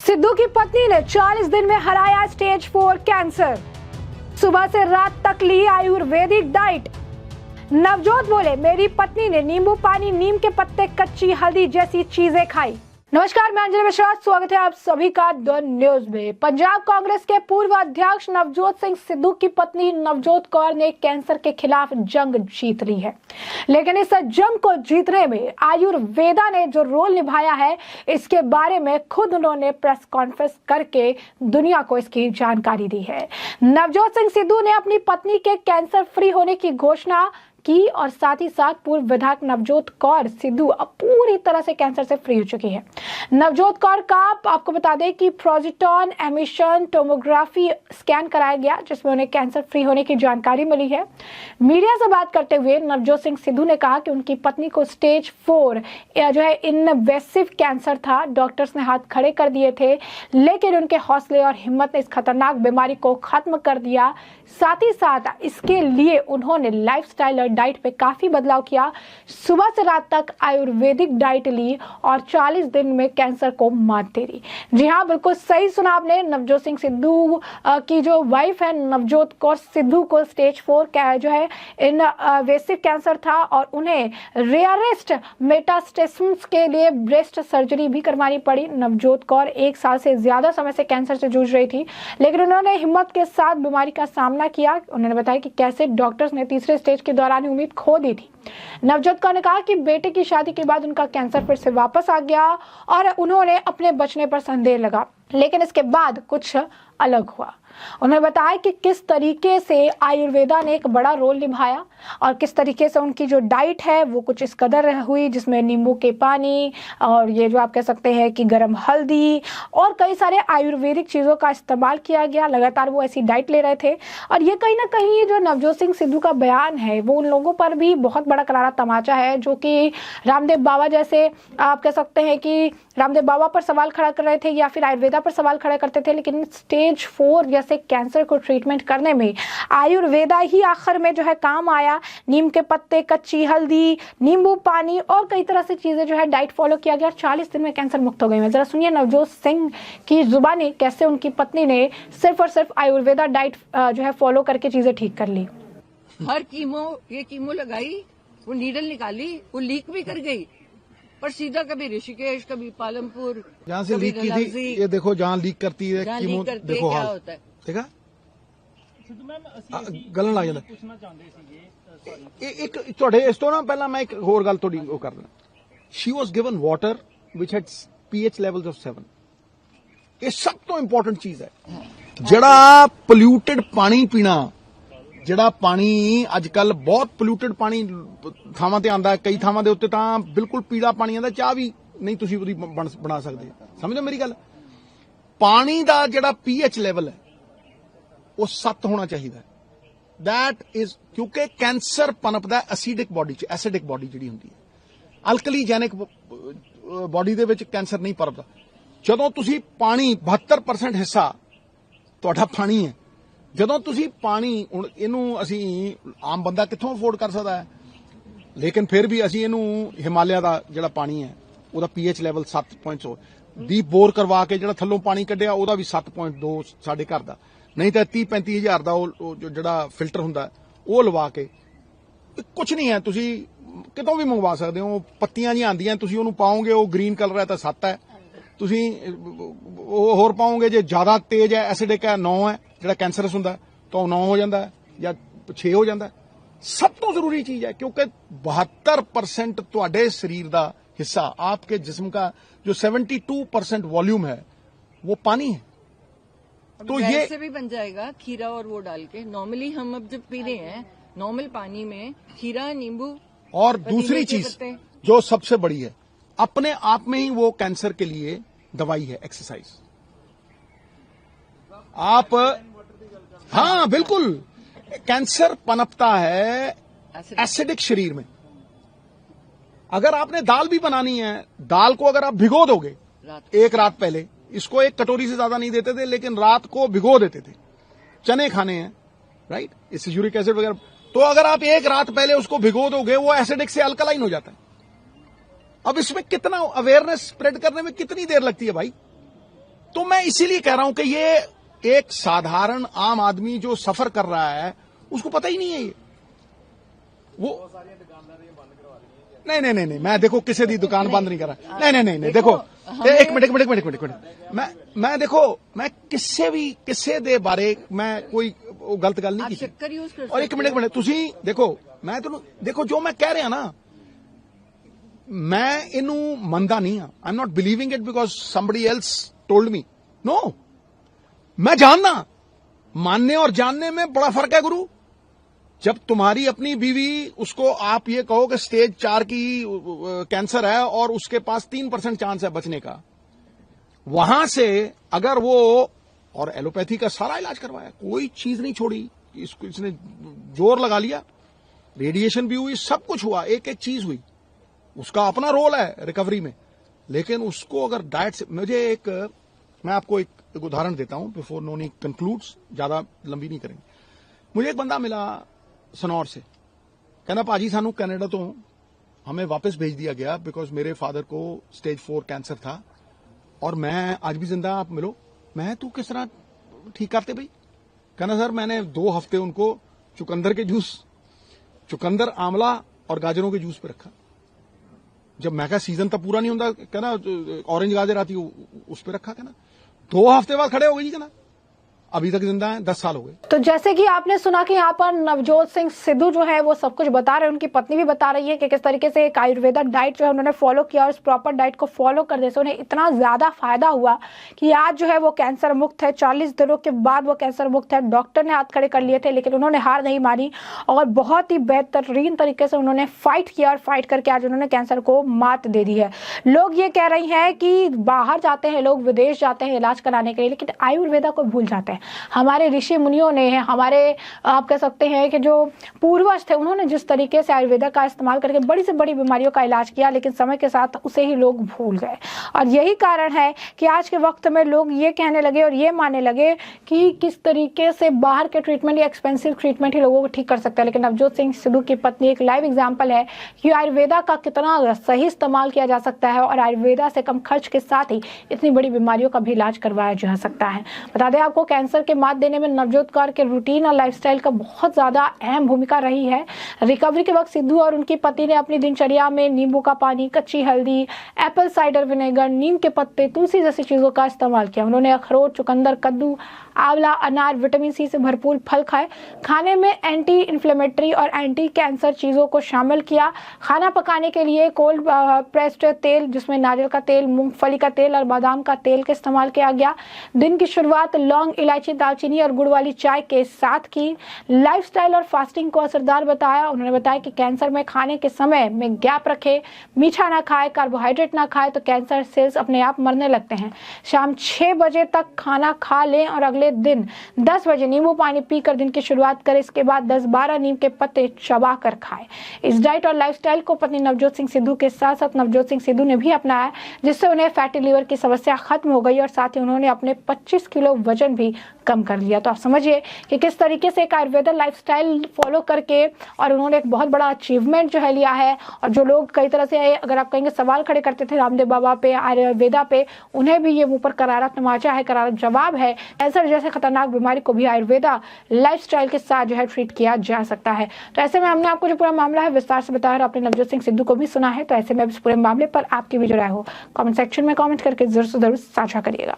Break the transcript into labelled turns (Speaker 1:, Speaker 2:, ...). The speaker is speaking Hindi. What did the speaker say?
Speaker 1: सिद्धू की पत्नी ने 40 दिन में हराया स्टेज 4 कैंसर। सुबह से रात तक ली आयुर्वेदिक डाइट। नवजोत बोले, मेरी पत्नी ने नींबू पानी, नीम के पत्ते, कच्ची हल्दी जैसी चीजें खाई। नमस्कार, मैं अंजलि मिश्रा, स्वागत है आप सभी का द न्यूज में। पंजाब कांग्रेस के पूर्व अध्यक्ष नवजोत सिंह सिद्धू की पत्नी नवजोत कौर ने कैंसर के खिलाफ जंग जीत ली है, लेकिन इस जंग को जीतने में आयुर्वेदा ने जो रोल निभाया है, इसके बारे में खुद उन्होंने प्रेस कॉन्फ्रेंस करके दुनिया को इसकी जानकारी दी है। नवजोत सिंह सिद्धू ने अपनी पत्नी के कैंसर फ्री होने की घोषणा की और साथ ही साथ पूर्व विधायक नवजोत कौर सिद्धू अब पूरी तरह से कैंसर से फ्री हो चुकी है। नवजोत कौर का आपको बता दें कि प्रोजेक्टॉन एमिशन टोमोग्राफी स्कैन कराया गया, जिसमें उन्हें कैंसर फ्री होने की जानकारी मिली है। मीडिया से बात करते हुए नवजोत सिंह सिद्धू ने कहा कि उनकी पत्नी को स्टेज 4 जो है इनवेसिव कैंसर था। डॉक्टर्स ने हाथ खड़े कर दिए थे, लेकिन उनके हौसले और हिम्मत ने इस खतरनाक बीमारी को खत्म कर दिया। साथ ही साथ इसके लिए उन्होंने लाइफस्टाइल और डाइट पे काफी बदलाव किया। सुबह से रात तक आयुर्वेदिक डाइट ली और 40 दिन में कैंसर को मात दे दी। जी हाँ, बिल्कुल सही सुना आपने। नवजोत सिंह सिद्धू की जो वाइफ है नवजोत कौर सिद्धू को स्टेज 4 जो है इनवेसिव कैंसर था और उन्हें रेयरेस्ट मेटास्टेसिस के लिए ब्रेस्ट सर्जरी भी करवानी पड़ी। नवजोत कौर 1 साल से ज्यादा समय से कैंसर से जूझ रही थी, लेकिन उन्होंने हिम्मत के साथ बीमारी का सामना किया। उन्होंने बताया कि कैसे डॉक्टर्स ने तीसरे स्टेज के दौरान उम्मीद खो दी थी। नवजोत कौर ने कहा कि बेटे की शादी के बाद उनका कैंसर फिर से वापस आ गया और उन्होंने अपने बचने पर संदेह लगा, लेकिन इसके बाद कुछ अलग हुआ। उन्होंने बताया कि किस तरीके से आयुर्वेदा ने एक बड़ा रोल निभाया और किस तरीके से उनकी जो डाइट है वो कुछ इस कदर हुई, जिसमें नींबू के पानी और ये जो आप कह सकते हैं कि गर्म हल्दी और कई सारे आयुर्वेदिक चीज़ों का इस्तेमाल किया गया। लगातार वो ऐसी डाइट ले रहे थे और ये कहीं ना कहीं जो नवजोत सिंह सिद्धू का बयान है वो उन लोगों पर भी बहुत बड़ा करारा तमाचा है, जो कि रामदेव बाबा जैसे आप कह सकते हैं कि रामदेव बाबा पर सवाल खड़ा कर रहे थे या फिर आयुर्वेदा पर सवाल खड़ा करते थे, लेकिन स्टेज 4 जैसे कैंसर को ट्रीटमेंट करने में आयुर्वेदा ही आखिर में जो है काम आया। नीम के पत्ते, कच्ची हल्दी, नींबू पानी और कई तरह से चीजें जो है डाइट फॉलो किया गया और 40 दिन में कैंसर मुक्त हो गई। जरा सुनिए नवजोत सिंह की जुबानी कैसे उनकी पत्नी ने सिर्फ और सिर्फ आयुर्वेदा डाइट जो है फॉलो करके चीजें ठीक कर ली।
Speaker 2: हर कीमो लगाई, वो नीडल निकाली, वो लीक भी कर गई, पर सीधा कभी ऋषिकेश, कभी पालमपुर,
Speaker 3: जहाँ से लीक की थी, ये देखो जहाँ लीक करती है कीमो, देखो
Speaker 2: क्या
Speaker 3: हाल
Speaker 2: होता है।
Speaker 3: देखा गलन ਲੱਗ ਜਾਂਦਾ। ਇੱਕ ਤੁਹਾਡੇ ਇਸ ਤੋਂ ਨਾ ਪਹਿਲਾਂ ਮੈਂ ਇੱਕ ਹੋਰ ਗੱਲ ਤੁਹਾਡੀ ਉਹ ਕਰ ਦਿੰਦਾ। She was given water which had pH levels of 7। ਇਹ ਸਭ ਤੋਂ ਇੰਪੋਰਟੈਂਟ ਚੀਜ਼ ਹੈ। ਜਿਹੜਾ ਪੋਲਿਊਟਡ ਪਾਣੀ ਪੀਣਾ, ਜਿਹੜਾ ਪਾਣੀ ਅੱਜ ਕੱਲ ਬਹੁਤ ਪੋਲਿਊਟਡ ਪਾਣੀ ਥਾਵਾਂ ਤੇ ਆਂਦਾ, ਕਈ ਥਾਵਾਂ ਦੇ ਉੱਤੇ ਤਾਂ ਬਿਲਕੁਲ ਪੀਲਾ ਪਾਣੀ ਆਂਦਾ, ਚਾਹ ਵੀ ਨਹੀਂ ਤੁਸੀਂ ਉਹਦੀ ਬਣਾ ਸਕਦੇ। ਸਮਝੋ ਮੇਰੀ ਗੱਲ। ਪਾਣੀ ਦਾ ਜਿਹੜਾ pH ਲੈਵਲ ਹੈ ਉਹ 7 ਹੋਣਾ ਚਾਹੀਦਾ। दैट इज क्योंकि कैंसर पनपदा एसिडिक बॉडी च, एसिडिक बॉडी जिहड़ी हुंदी है, अल्कलीजैनिक बॉडी दे विच कैंसर नहीं पनपदा। जदों तुसी पानी 72% हिस्सा तुहाडा पानी है, जदों तुसी पानी हुण इहनूं असीं आम बंदा कित्थों अफोर्ड कर सकदा है, लेकिन फिर भी असीं इहनूं हिमालय दा जिहड़ा पानी है ਉਹਦਾ pH ਲੈਵਲ 7.2 ਡੀਪ ਬੋਰ ਕਰਵਾ ਕੇ ਜਿਹੜਾ ਥੱਲੋਂ ਪਾਣੀ ਕੱਢਿਆ ਉਹਦਾ ਵੀ 7.2 ਸਾਡੇ ਘਰ ਦਾ, ਨਹੀਂ ਤਾਂ 30-35 ਹਜ਼ਾਰ ਦਾ ਉਹ ਜਿਹੜਾ ਫਿਲਟਰ ਹੁੰਦਾ ਉਹ ਲਵਾ ਕੇ। ਕੁਝ ਨਹੀਂ ਹੈ, ਤੁਸੀਂ ਕਿਤੋਂ ਵੀ ਮੰਗਵਾ ਸਕਦੇ ਹੋ। ਪੱਤੀਆਂ ਜੀ ਆਉਂਦੀਆਂ, ਤੁਸੀਂ ਉਹਨੂੰ ਪਾਓਗੇ, ਉਹ ਗ੍ਰੀਨ ਕਲਰ ਹੈ ਤਾਂ 7 ਹੈ, ਤੁਸੀਂ ਉਹ ਹੋਰ ਪਾਓਗੇ ਜੇ ਜ਼ਿਆਦਾ ਤੇਜ਼ ਹੈ, ਐਸਿਡਿਕ ਹੈ 9 ਹੈ, ਜਿਹੜਾ ਕੈਂਸਰਸ ਹੁੰਦਾ ਤਾਂ ਉਹ 9 ਹੋ ਜਾਂਦਾ ਜਾਂ 6 ਹੋ ਜਾਂਦਾ। ਸਭ ਤੋਂ ਜ਼ਰੂਰੀ ਚੀਜ਼ ਹੈ क्योंकि 72% ਤੁਹਾਡੇ ਸਰੀਰ ਦਾ हिस्सा, आपके जिस्म का जो 72% वॉल्यूम है वो पानी है।
Speaker 2: तो ये से भी बन जाएगा खीरा और वो डाल के। नॉर्मली हम अब जब पी रहे हैं नॉर्मल पानी में खीरा, नींबू
Speaker 3: और दूसरी चीज जो सबसे बड़ी है, अपने आप में ही वो कैंसर के लिए दवाई है, एक्सरसाइज। आप हाँ बिल्कुल, कैंसर पनपता है एसिडिक शरीर में। अगर आपने दाल भी बनानी है, दाल को अगर आप भिगो दोगे एक रात पहले, इसको एक कटोरी से ज्यादा नहीं देते थे, लेकिन रात को भिगो देते थे। चने खाने हैं, राइट, इससे यूरिक एसिड वगैरह, तो अगर आप एक रात पहले उसको भिगो दोगे वो एसिडिक से अल्कलाइन हो जाता है। अब इसमें कितना अवेयरनेस स्प्रेड करने में कितनी देर लगती है भाई? तो मैं इसीलिए कह रहा हूं कि ये एक साधारण आम आदमी जो सफर कर रहा है उसको पता ही नहीं है ये वो नहीं मैं देखो किसी दी दुकान बंद नहीं कर रहा नहीं देखो एक मिनट मैं देखो मैं किसे दे बारे मैं कोई गलत गल नहीं की
Speaker 2: शक्कर यूज कर
Speaker 3: और एक मिनट तुसी देखो मैं तो देखो जो मैं कह रहा ना मैं इनू मनदा नहीं हाँ I am not believing it because somebody else told me know मैं जानना मानने और जानने में बड़ा फर्क है गुरु जब तुम्हारी अपनी बीवी उसको आप ये कहो कि स्टेज 4 की कैंसर है और उसके पास 3% चांस है बचने का वहां से अगर वो और एलोपैथी का सारा इलाज करवाया कोई चीज नहीं छोड़ी इसको इसने जोर लगा लिया रेडिएशन भी हुई सब कुछ हुआ एक एक चीज हुई उसका अपना रोल है रिकवरी में लेकिन उसको अगर डाइट से मैं आपको एक उदाहरण देता हूं बिफोर नोनी कंक्लूड्स ज्यादा लंबी नहीं करेंगे मुझे एक बंदा मिला सनौर से कहना पाजी सानू कनाडा तो हमें वापस भेज दिया गया बिकॉज मेरे फादर को स्टेज 4 कैंसर था और मैं आज भी जिंदा आप मिलो मैं तू किस तरह ठीक करते भाई कहना सर मैंने 2 हफ्ते उनको चुकंदर आंवला और गाजरों के जूस पे रखा जब मैं कहा सीजन तब पूरा नहीं होता कहना ऑरेंज गाजर आती उस पे रखा कहना 2 हफ्ते बाद खड़े हो गए जी कहना अभी तक जिंदा है 10 साल हो गए।
Speaker 1: तो जैसे कि आपने सुना कि यहाँ पर नवजोत सिंह सिद्धू जो है वो सब कुछ बता रहे हैं उनकी पत्नी भी बता रही है कि किस तरीके से एक आयुर्वेदा डाइट जो है उन्होंने फॉलो किया और इस प्रॉपर डाइट को फॉलो करने से उन्हें इतना ज्यादा फायदा हुआ कि आज जो है वो कैंसर मुक्त है 40 दिनों के बाद वो कैंसर मुक्त है। डॉक्टर ने हाथ खड़े कर लिए थे लेकिन उन्होंने हार नहीं मानी और बहुत ही बेहतरीन तरीके से उन्होंने फाइट किया और फाइट करके आज उन्होंने कैंसर को मात दे दी है। लोग ये कह रही हैं कि बाहर जाते हैं लोग विदेश जाते हैं इलाज कराने के लिए लेकिन आयुर्वेदा को भूल जाते हैं। हमारे ऋषि मुनियों ने हमारे आप कह सकते हैं कि जो पूर्वज थे उन्होंने जिस तरीके से आयुर्वेदा का इस्तेमाल करके बड़ी से बड़ी बीमारियों का इलाज किया लेकिन समय के साथ उसे ही लोग भूल गए और यही कारण है कि आज के वक्त में लोग ये कहने लगे और ये मानने लगे कि किस तरीके से बाहर के ट्रीटमेंट या एक्सपेंसिव ट्रीटमेंट ही लोगों को ठीक कर सकता है। लेकिन नवजोत सिंह सिद्धू की पत्नी एक लाइव एग्जाम्पल है कि आयुर्वेदा का कितना सही इस्तेमाल किया जा सकता है और आयुर्वेदा से कम खर्च के साथ ही इतनी बड़ी बीमारियों का भी इलाज करवाया जा सकता है। बता दें आपको कैंसर के मात देने में नवजोत कौर के रूटीन और लाइफस्टाइल का बहुत ज्यादा अहम भूमिका रही है। रिकवरी के वक्त सिद्धू और उनकी पति ने अपनी दिनचर्या में नींबू का पानी, कच्ची हल्दी, एप्पल साइडर विनेगर, नीम के पत्ते, तुलसी जैसी चीजों का इस्तेमाल किया। उन्होंने अखरोट, चुकंदर, कद्दू, आंवला, अनार, विटामिन सी से भरपूर फल खाए। खाने में एंटी इन्फ्लेमेटरी और एंटी कैंसर चीजों को शामिल किया। खाना पकाने के लिए कोल्ड प्रेस्ड तेल जिसमें नारियल का तेल, मूंगफली का तेल और बादाम का तेल का इस्तेमाल किया गया। दिन की शुरुआत लौंग, इलायची, दालचीनी और गुड़ वाली चाय के साथ की। लाइफस्टाइल और फास्टिंग को असरदार बताया। उन्होंने बताया कि कैंसर में खाने के समय में गैप रखे, मीठा ना खाए, कार्बोहाइड्रेट ना खाए तो कैंसर सेल्स अपने आप मरने लगते हैं। शाम 6 बजे तक खाना खा लें और अगले दिन 10 बजे नींबू पानी पीकर दिन की शुरुआत करें। इसके बाद 10-12 नीम के पत्ते चबा कर खाएं। इस डाइट और लाइफस्टाइल को पत्नी नवजोत सिंह सिद्धू के साथ साथ नवजोत सिंह सिद्धू ने भी अपनाया जिससे उन्हें फैटी लिवर की समस्या खत्म हो गई और साथ ही उन्होंने अपने 25 किलो वजन भी कम कर लिया। तो आप समझिए कि किस तरीके से एक आयुर्वेदा लाइफस्टाइल फॉलो करके और उन्होंने एक बहुत बड़ा अचीवमेंट जो है लिया है। और जो लोग कई तरह से अगर आप कहेंगे सवाल खड़े करते थे रामदेव बाबा पे, आयुर्वेदा पे, उन्हें भी ये मुंह पर करारा तमाचा है, करारा जवाब है। कैंसर जैसे खतरनाक बीमारी को भी आयुर्वेदा लाइफस्टाइल के साथ जो है ट्रीट किया जा सकता है। तो ऐसे में हमने आपको जो पूरा मामला है विस्तार से बताया और आपने नवजोत सिंह सिद्धू को भी सुना है। तो ऐसे में इस पूरे मामले पर आपकी भी जो राय हो कमेंट सेक्शन में कमेंट करके जरूर साझा करिएगा।